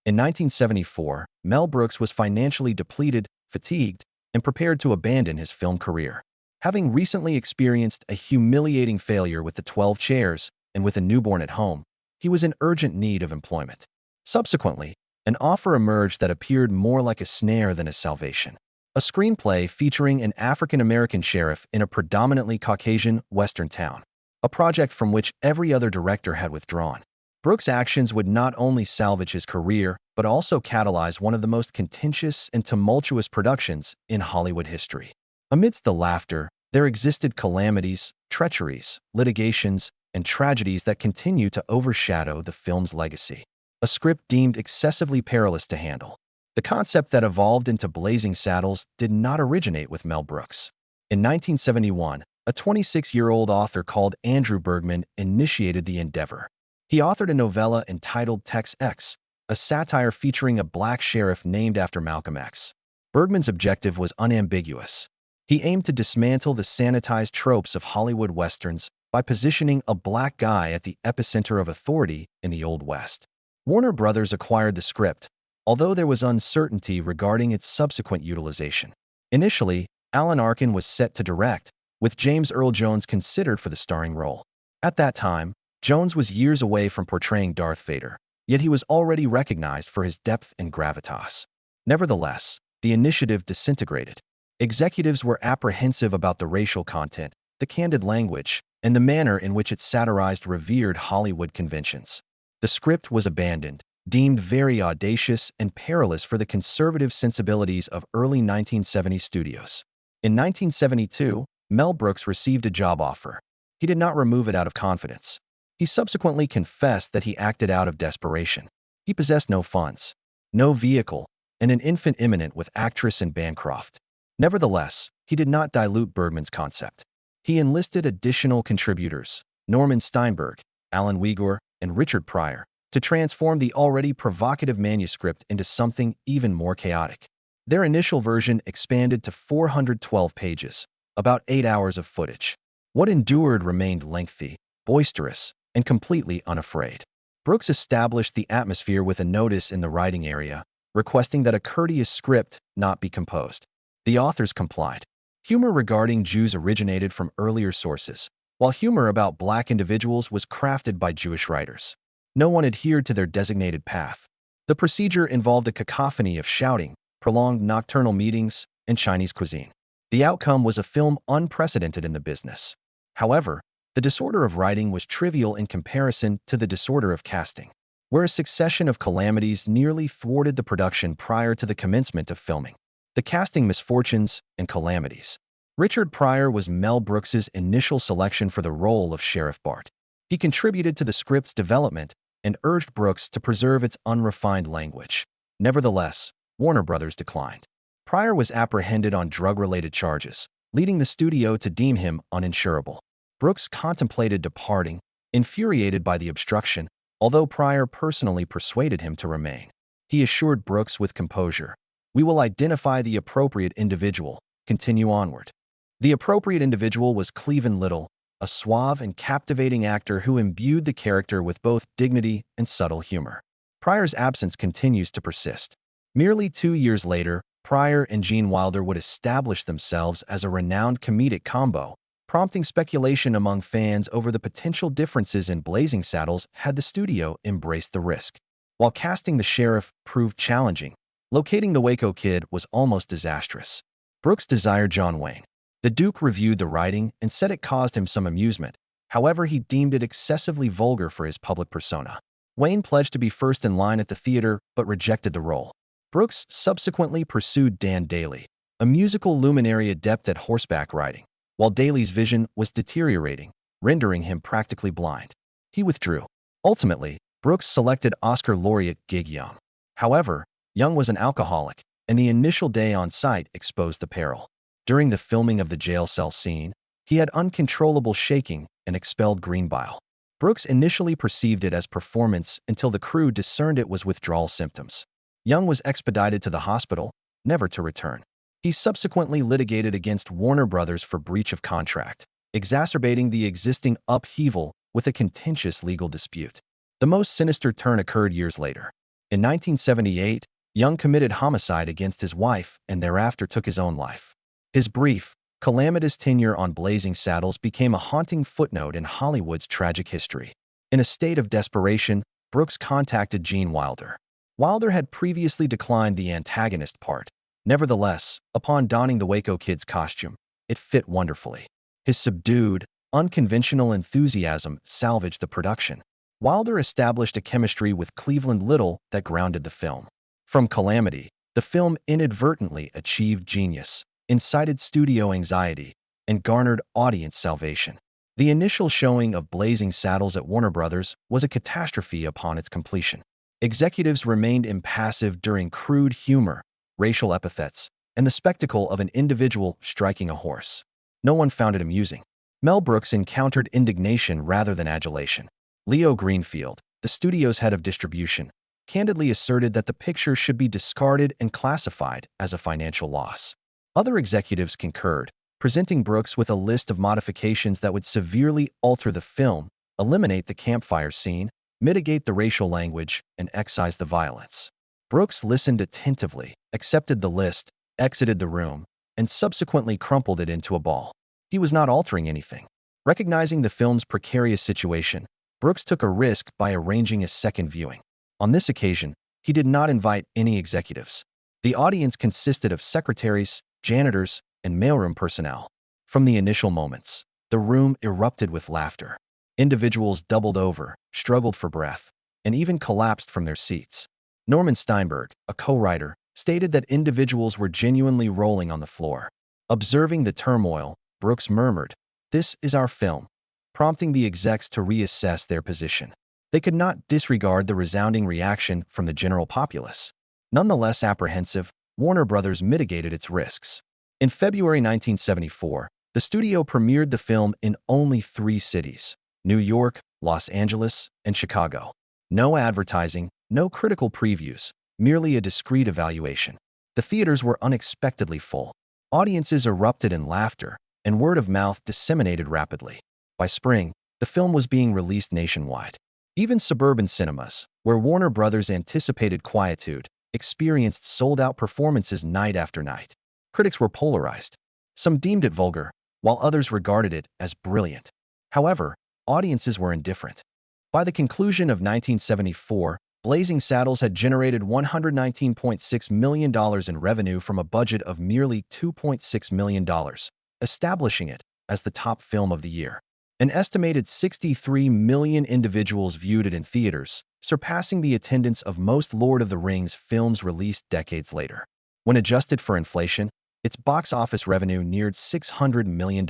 In 1974, Mel Brooks was financially depleted, fatigued, and prepared to abandon his film career. Having recently experienced a humiliating failure with the 12 chairs and with a newborn at home, he was in urgent need of employment. Subsequently, an offer emerged that appeared more like a snare than a salvation. A screenplay featuring an African-American sheriff in a predominantly Caucasian Western town, a project from which every other director had withdrawn. Brooks' actions would not only salvage his career, but also catalyze one of the most contentious and tumultuous productions in Hollywood history. Amidst the laughter, there existed calamities, treacheries, litigations, and tragedies that continue to overshadow the film's legacy. A script deemed excessively perilous to handle. The concept that evolved into Blazing Saddles did not originate with Mel Brooks. In 1971, a 26-year-old author called Andrew Bergman initiated the endeavor. He authored a novella entitled Tex X, a satire featuring a black sheriff named after Malcolm X. Bergman's objective was unambiguous. He aimed to dismantle the sanitized tropes of Hollywood westerns by positioning a black guy at the epicenter of authority in the Old West. Warner Brothers acquired the script, although there was uncertainty regarding its subsequent utilization. Initially, Alan Arkin was set to direct, with James Earl Jones considered for the starring role. At that time, Jones was years away from portraying Darth Vader, yet he was already recognized for his depth and gravitas. Nevertheless, the initiative disintegrated. Executives were apprehensive about the racial content, the candid language, and the manner in which it satirized revered Hollywood conventions. The script was abandoned, deemed very audacious and perilous for the conservative sensibilities of early 1970s studios. In 1972, Mel Brooks received a job offer. He did not remove it out of confidence. He subsequently confessed that he acted out of desperation. He possessed no funds, no vehicle, and an infant imminent with actress and Bancroft. Nevertheless, he did not dilute Bergman's concept. He enlisted additional contributors, Norman Steinberg, Alan Uyghur, and Richard Pryor, to transform the already provocative manuscript into something even more chaotic. Their initial version expanded to 412 pages, about 8 hours of footage. What endured remained lengthy, boisterous, and completely unafraid. Brooks established the atmosphere with a notice in the writing area, requesting that a courteous script not be composed. The authors complied. Humor regarding Jews originated from earlier sources, while humor about black individuals was crafted by Jewish writers. No one adhered to their designated path. The procedure involved a cacophony of shouting, prolonged nocturnal meetings, and Chinese cuisine. The outcome was a film unprecedented in the business. However, the disorder of writing was trivial in comparison to the disorder of casting, where a succession of calamities nearly thwarted the production prior to the commencement of filming. The casting misfortunes and calamities. Richard Pryor was Mel Brooks's initial selection for the role of Sheriff Bart. He contributed to the script's development and urged Brooks to preserve its unrefined language. Nevertheless, Warner Brothers declined. Pryor was apprehended on drug-related charges, leading the studio to deem him uninsurable. Brooks contemplated departing, infuriated by the obstruction, although Pryor personally persuaded him to remain. He assured Brooks with composure, "We will identify the appropriate individual. Continue onward." The appropriate individual was Cleavon Little, a suave and captivating actor who imbued the character with both dignity and subtle humor. Pryor's absence continues to persist. Merely 2 years later, Pryor and Gene Wilder would establish themselves as a renowned comedic combo, prompting speculation among fans over the potential differences in Blazing Saddles had the studio embraced the risk. While casting the sheriff proved challenging, locating the Waco Kid was almost disastrous. Brooks desired John Wayne. The Duke reviewed the writing and said it caused him some amusement. However, he deemed it excessively vulgar for his public persona. Wayne pledged to be first in line at the theater, but rejected the role. Brooks subsequently pursued Dan Dailey, a musical luminary adept at horseback riding, while Daly's vision was deteriorating, rendering him practically blind. He withdrew. Ultimately, Brooks selected Oscar laureate Gig Young. However, Young was an alcoholic, and the initial day on site exposed the peril. During the filming of the jail cell scene, he had uncontrollable shaking and expelled green bile. Brooks initially perceived it as performance until the crew discerned it was withdrawal symptoms. Young was expedited to the hospital, never to return. He subsequently litigated against Warner Brothers for breach of contract, exacerbating the existing upheaval with a contentious legal dispute. The most sinister turn occurred years later. In 1978, Young committed homicide against his wife and thereafter took his own life. His brief, calamitous tenure on Blazing Saddles became a haunting footnote in Hollywood's tragic history. In a state of desperation, Brooks contacted Gene Wilder. Wilder had previously declined the antagonist part. Nevertheless, upon donning the Waco Kid's costume, it fit wonderfully. His subdued, unconventional enthusiasm salvaged the production. Wilder established a chemistry with Cleveland Little that grounded the film. From calamity, the film inadvertently achieved genius, incited studio anxiety, and garnered audience salvation. The initial showing of Blazing Saddles at Warner Brothers was a catastrophe upon its completion. Executives remained impassive during crude humor, racial epithets, and the spectacle of an individual striking a horse. No one found it amusing. Mel Brooks encountered indignation rather than adulation. Leo Greenfield, the studio's head of distribution, candidly asserted that the picture should be discarded and classified as a financial loss. Other executives concurred, presenting Brooks with a list of modifications that would severely alter the film, eliminate the campfire scene, mitigate the racial language, and excise the violence. Brooks listened attentively, accepted the list, exited the room, and subsequently crumpled it into a ball. He was not altering anything. Recognizing the film's precarious situation, Brooks took a risk by arranging a second viewing. On this occasion, he did not invite any executives. The audience consisted of secretaries, janitors, and mailroom personnel. From the initial moments, the room erupted with laughter. Individuals doubled over, struggled for breath, and even collapsed from their seats. Norman Steinberg, a co-writer, stated that individuals were genuinely rolling on the floor. Observing the turmoil, Brooks murmured, "This is our film," prompting the execs to reassess their position. They could not disregard the resounding reaction from the general populace. Nonetheless apprehensive, Warner Brothers mitigated its risks. In February 1974, the studio premiered the film in only 3 cities: New York, Los Angeles, and Chicago. No advertising, no critical previews, merely a discreet evaluation. The theaters were unexpectedly full. Audiences erupted in laughter, and word of mouth disseminated rapidly. By spring, the film was being released nationwide. Even suburban cinemas, where Warner Brothers anticipated quietude, experienced sold-out performances night after night. Critics were polarized. Some deemed it vulgar, while others regarded it as brilliant. However, audiences were indifferent. By the conclusion of 1974, Blazing Saddles had generated $119.6 million in revenue from a budget of merely $2.6 million, establishing it as the top film of the year. An estimated 63 million individuals viewed it in theaters, surpassing the attendance of most Lord of the Rings films released decades later. When adjusted for inflation, its box office revenue neared $600 million.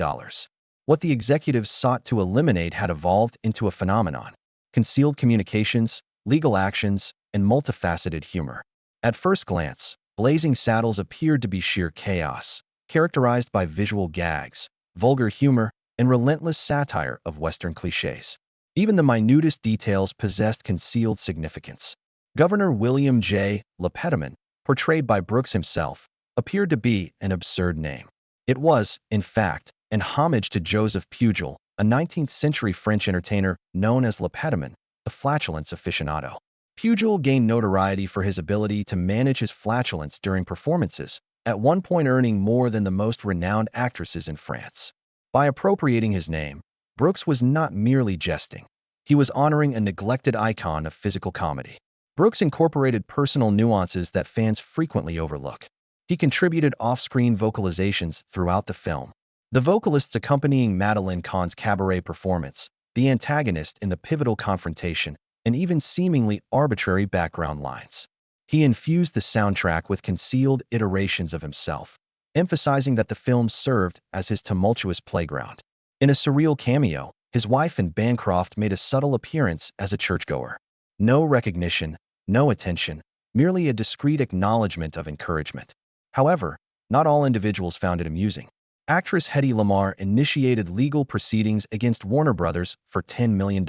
What the executives sought to eliminate had evolved into a phenomenon: concealed communications, legal actions, and multifaceted humor. At first glance, Blazing Saddles appeared to be sheer chaos, characterized by visual gags, vulgar humor, and relentless satire of Western cliches. Even the minutest details possessed concealed significance. Governor William J. Lepetamon, portrayed by Brooks himself, appeared to be an absurd name. It was, in fact, an homage to Joseph Pujol, a 19th-century French entertainer known as Lepetamon, the flatulence aficionado. Pujol gained notoriety for his ability to manage his flatulence during performances, at one point earning more than the most renowned actresses in France. By appropriating his name, Brooks was not merely jesting. He was honoring a neglected icon of physical comedy. Brooks incorporated personal nuances that fans frequently overlook. He contributed off-screen vocalizations throughout the film. The vocalists accompanying Madeleine Kahn's cabaret performance, the antagonist in the pivotal confrontation, and even seemingly arbitrary background lines. He infused the soundtrack with concealed iterations of himself, emphasizing that the film served as his tumultuous playground. In a surreal cameo, his wife and Bancroft made a subtle appearance as a churchgoer. No recognition, no attention, merely a discreet acknowledgement of encouragement. However, not all individuals found it amusing. Actress Hedy Lamarr initiated legal proceedings against Warner Brothers for $10 million.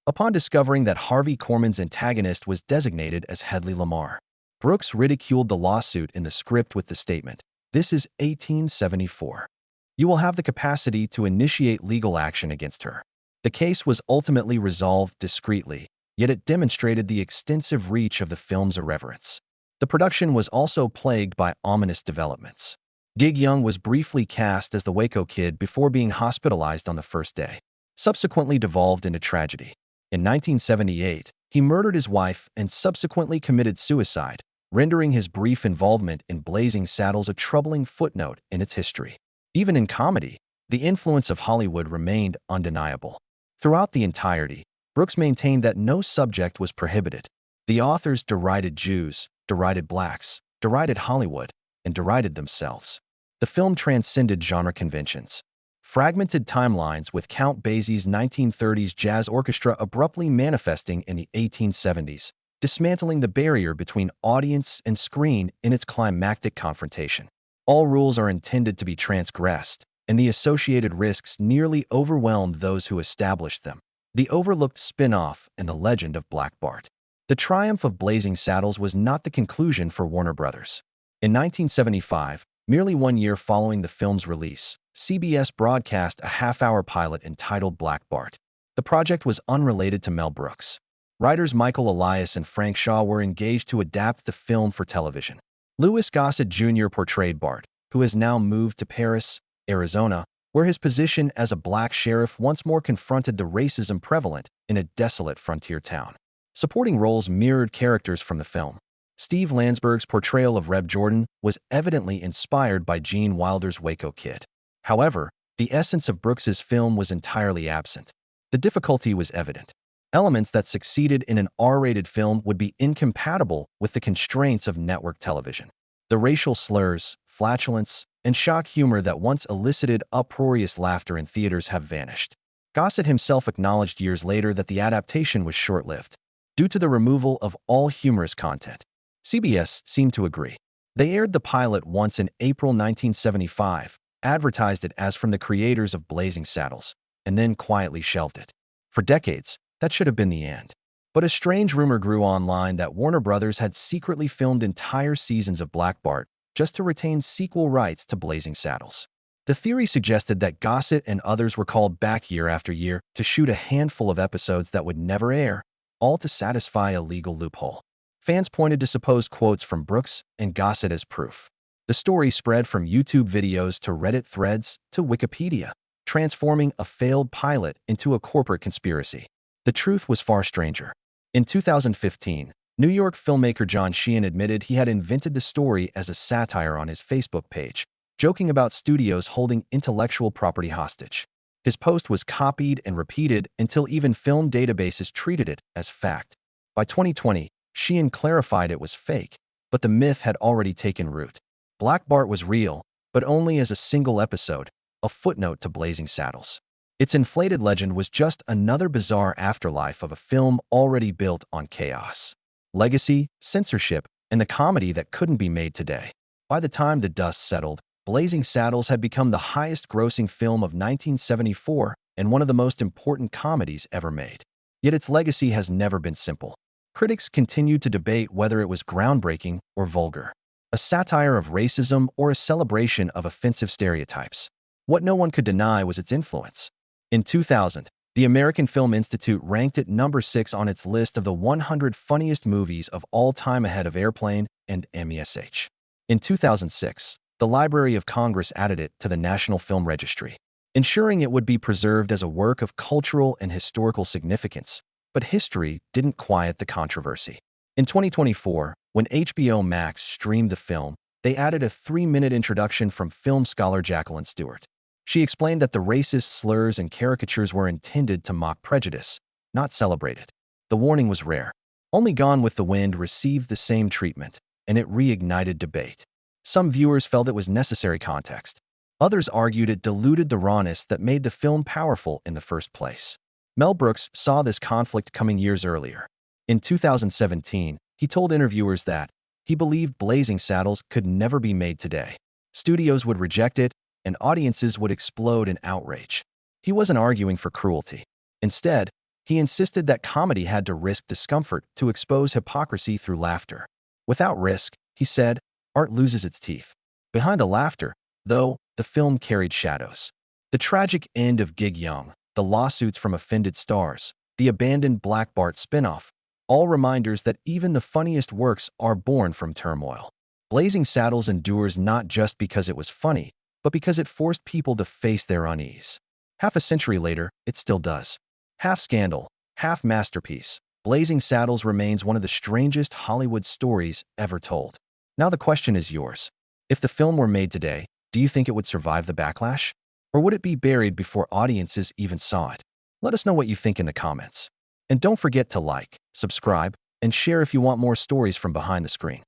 Upon discovering that Harvey Korman's antagonist was designated as Hedy Lamarr, Brooks ridiculed the lawsuit in the script with the statement, "This is 1874. You will have the capacity to initiate legal action against her." The case was ultimately resolved discreetly, yet it demonstrated the extensive reach of the film's irreverence. The production was also plagued by ominous developments. Gig Young was briefly cast as the Waco Kid before being hospitalized on the first day, subsequently devolved into tragedy. In 1978, he murdered his wife and subsequently committed suicide, rendering his brief involvement in Blazing Saddles a troubling footnote in its history. Even in comedy, the influence of Hollywood remained undeniable. Throughout the entirety, Brooks maintained that no subject was prohibited. The authors derided Jews, derided blacks, derided Hollywood, and derided themselves. The film transcended genre conventions. Fragmented timelines with Count Basie's 1930s jazz orchestra abruptly manifesting in the 1870s, dismantling the barrier between audience and screen in its climactic confrontation. All rules are intended to be transgressed, and the associated risks nearly overwhelmed those who established them. The overlooked spin-off and the legend of Black Bart. The triumph of Blazing Saddles was not the conclusion for Warner Brothers. In 1975, merely 1 year following the film's release, CBS broadcast a half-hour pilot entitled Black Bart. The project was unrelated to Mel Brooks. Writers Michael Elias and Frank Shaw were engaged to adapt the film for television. Louis Gossett Jr. portrayed Bart, who has now moved to Paris, Arizona, where his position as a black sheriff once more confronted the racism prevalent in a desolate frontier town. Supporting roles mirrored characters from the film. Steve Landsberg's portrayal of Reb Jordan was evidently inspired by Gene Wilder's Waco Kid. However, the essence of Brooks's film was entirely absent. The difficulty was evident. Elements that succeeded in an R-rated film would be incompatible with the constraints of network television. The racial slurs, flatulence, and shock humor that once elicited uproarious laughter in theaters have vanished. Gossett himself acknowledged years later that the adaptation was short-lived, due to the removal of all humorous content. CBS seemed to agree. They aired the pilot once in April 1975, advertised it as from the creators of Blazing Saddles, and then quietly shelved it. For decades, that should have been the end. But a strange rumor grew online that Warner Brothers had secretly filmed entire seasons of Black Bart just to retain sequel rights to Blazing Saddles. The theory suggested that Gossett and others were called back year after year to shoot a handful of episodes that would never air, all to satisfy a legal loophole. Fans pointed to supposed quotes from Brooks and Gossett as proof. The story spread from YouTube videos to Reddit threads to Wikipedia, transforming a failed pilot into a corporate conspiracy. The truth was far stranger. In 2015, New York filmmaker John Sheehan admitted he had invented the story as a satire on his Facebook page, joking about studios holding intellectual property hostage. His post was copied and repeated until even film databases treated it as fact. By 2020, Sheehan clarified it was fake, but the myth had already taken root. Black Bart was real, but only as a single episode, a footnote to Blazing Saddles. Its inflated legend was just another bizarre afterlife of a film already built on chaos, legacy, censorship, and the comedy that couldn't be made today. By the time the dust settled, Blazing Saddles had become the highest-grossing film of 1974 and one of the most important comedies ever made. Yet its legacy has never been simple. Critics continued to debate whether it was groundbreaking or vulgar, a satire of racism or a celebration of offensive stereotypes. What no one could deny was its influence. In 2000, the American Film Institute ranked it number 6 on its list of the 100 funniest movies of all time ahead of Airplane and MESH. In 2006, the Library of Congress added it to the National Film Registry, ensuring it would be preserved as a work of cultural and historical significance. But history didn't quiet the controversy. In 2024, when HBO Max streamed the film, they added a 3-minute introduction from film scholar Jacqueline Stewart. She explained that the racist slurs and caricatures were intended to mock prejudice, not celebrate it. The warning was rare. Only Gone with the Wind received the same treatment, and it reignited debate. Some viewers felt it was necessary context. Others argued it diluted the rawness that made the film powerful in the first place. Mel Brooks saw this conflict coming years earlier. In 2017, he told interviewers that he believed Blazing Saddles could never be made today. Studios would reject it, and audiences would explode in outrage. He wasn't arguing for cruelty. Instead, he insisted that comedy had to risk discomfort to expose hypocrisy through laughter. Without risk, he said, art loses its teeth. Behind the laughter, though, the film carried shadows. The tragic end of Gig Young, the lawsuits from offended stars, the abandoned Black Bart spin-off, all reminders that even the funniest works are born from turmoil. Blazing Saddles endures not just because it was funny, but because it forced people to face their unease. Half a century later, it still does. Half scandal, half masterpiece, Blazing Saddles remains one of the strangest Hollywood stories ever told. Now the question is yours. If the film were made today, do you think it would survive the backlash? Or would it be buried before audiences even saw it? Let us know what you think in the comments. And don't forget to like, subscribe, and share if you want more stories from behind the screen.